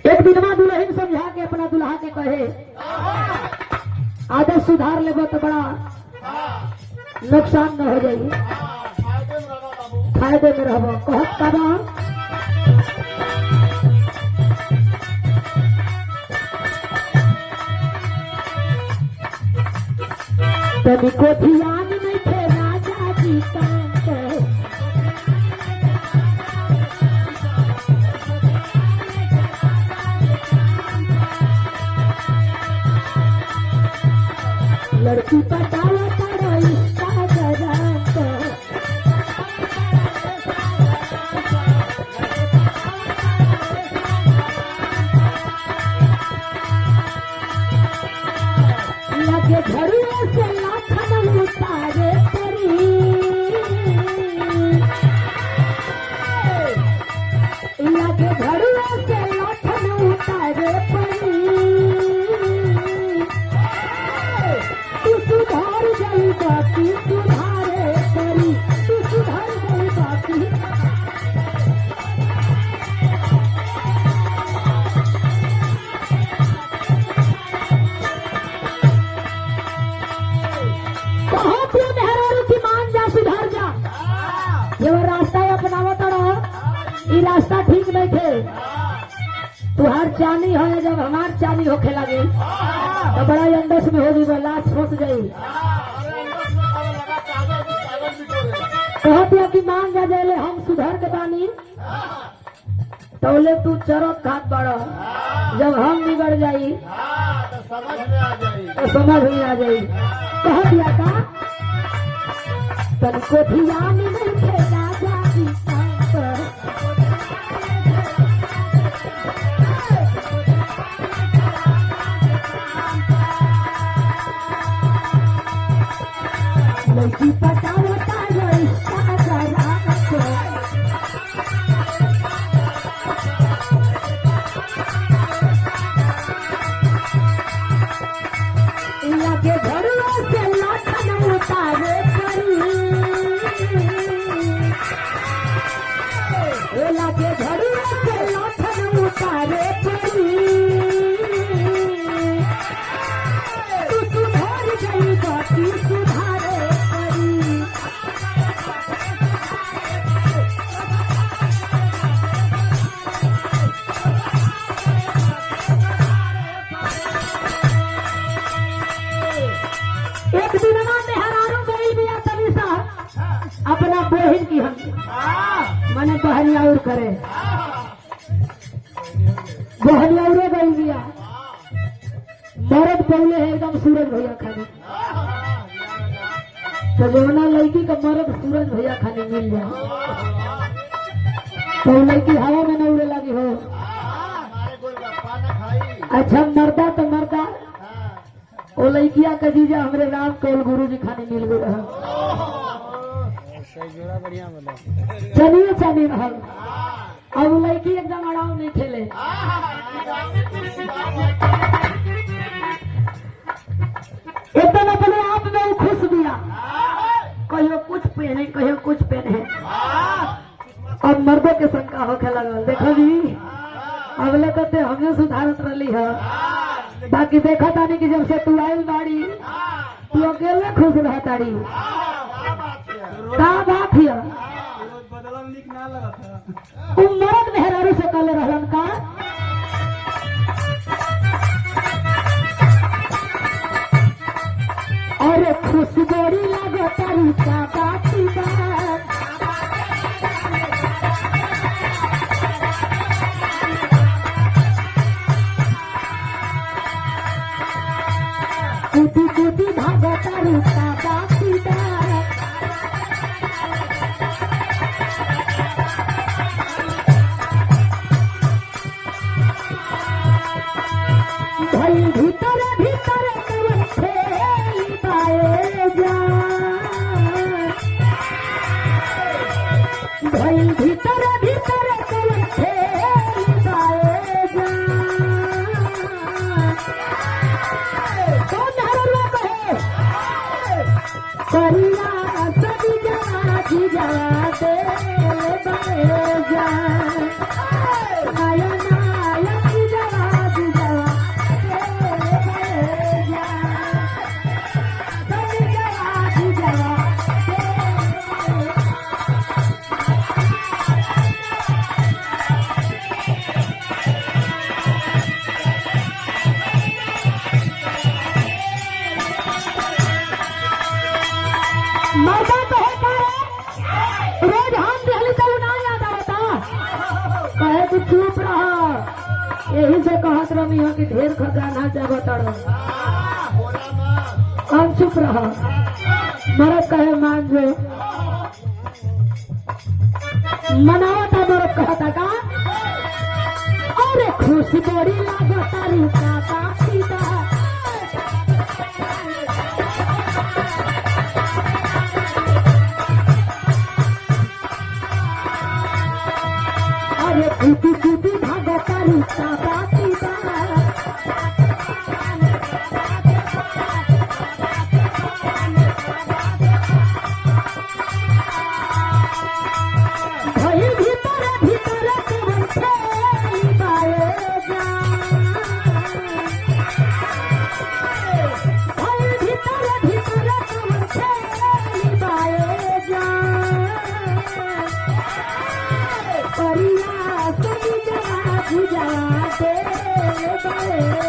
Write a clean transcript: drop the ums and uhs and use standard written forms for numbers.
एक दिनमा दुल्हन समझा के अपना दुल्हा के कहे आदत सुधार लेबो तो बड़ा नुकसान न हो जाई, फायदे में रहबो। कहत का बा तभी को ध्यान नहीं थे राजा जी काम के, लड़की पटावा करो इसका जराम को, लगे घड़ियों से लाखन उतारे परी, लगे घड़ियों से लाखन उतारे परी, तू सुधार गई बाकी सुधारे परी, तू सुधार गई बाकी। रास्ता ठीक नहीं थे, तुहार चानी है जब हमार चानी होखे लगे तो बड़ा अंदस में होगी, लाश फंस गई। कहत कि मान जा जाए हम सुधर के बानी तौले तू चरत खात बड़ा, जब हम बिगड़ जाई तो समझ में आ जाई। कह दिया का तनको ध्यान नहीं थे राजा की काम पर, लड़की पटावा करो इसका जराम को, लगे घड़ियों से लाखन उतारे परी, लगे घड़ियों से लाखन उतारे परी, तू सुधार गई बाकी सुधारे परी। एक दिन मेहरारू गई बिया तभी सा अपना बहन की हम मने बहन और करे, बहन और गई बिया मरद पहले है एकदम सूरज भैया खाने, तो जवना लड़की का मरद सूरज भैया खाने मिल जाए तो लड़की हवा में न उड़े लगी हो। अच्छा मर्दा तो मर्दा ओ लड़किया का जीजा हमरे राम कौल गुरु जी खाने मिल गए रहा, चलिए चलिए रहा। अब लड़की एकदम आराम नहीं खेले, एकदम अपने आप में वो खुश दिया, कहियो कुछ पहने कहियो कुछ पहने। अब मर्दों के शंका होखे लगल, देखो जी अब लेते हमें सुधारत रही है, बाकी देखा तानी कि जब से तू आयल बाड़ी तू अकेले खुश रह तारी, का बात है मर्द मेहरारू से कल रहलन का अरे खुश बड़ी लगे तारी का बाती बात, कूदी कूदी भागो तारी का बाती बात, भई भीतर भीतर खेल पाए जा, तू चुप रहा। यही से कहत रही हो कि ढेर खजाना जब तड़ो हम चुप रहा। मरद कहे मान जो मनावा था मरद कहता का अरे खुशी बड़ी लागता री काका सीता अरे कूटी कूटी भागता री काका सीता परिया सभी जगह बुझा दे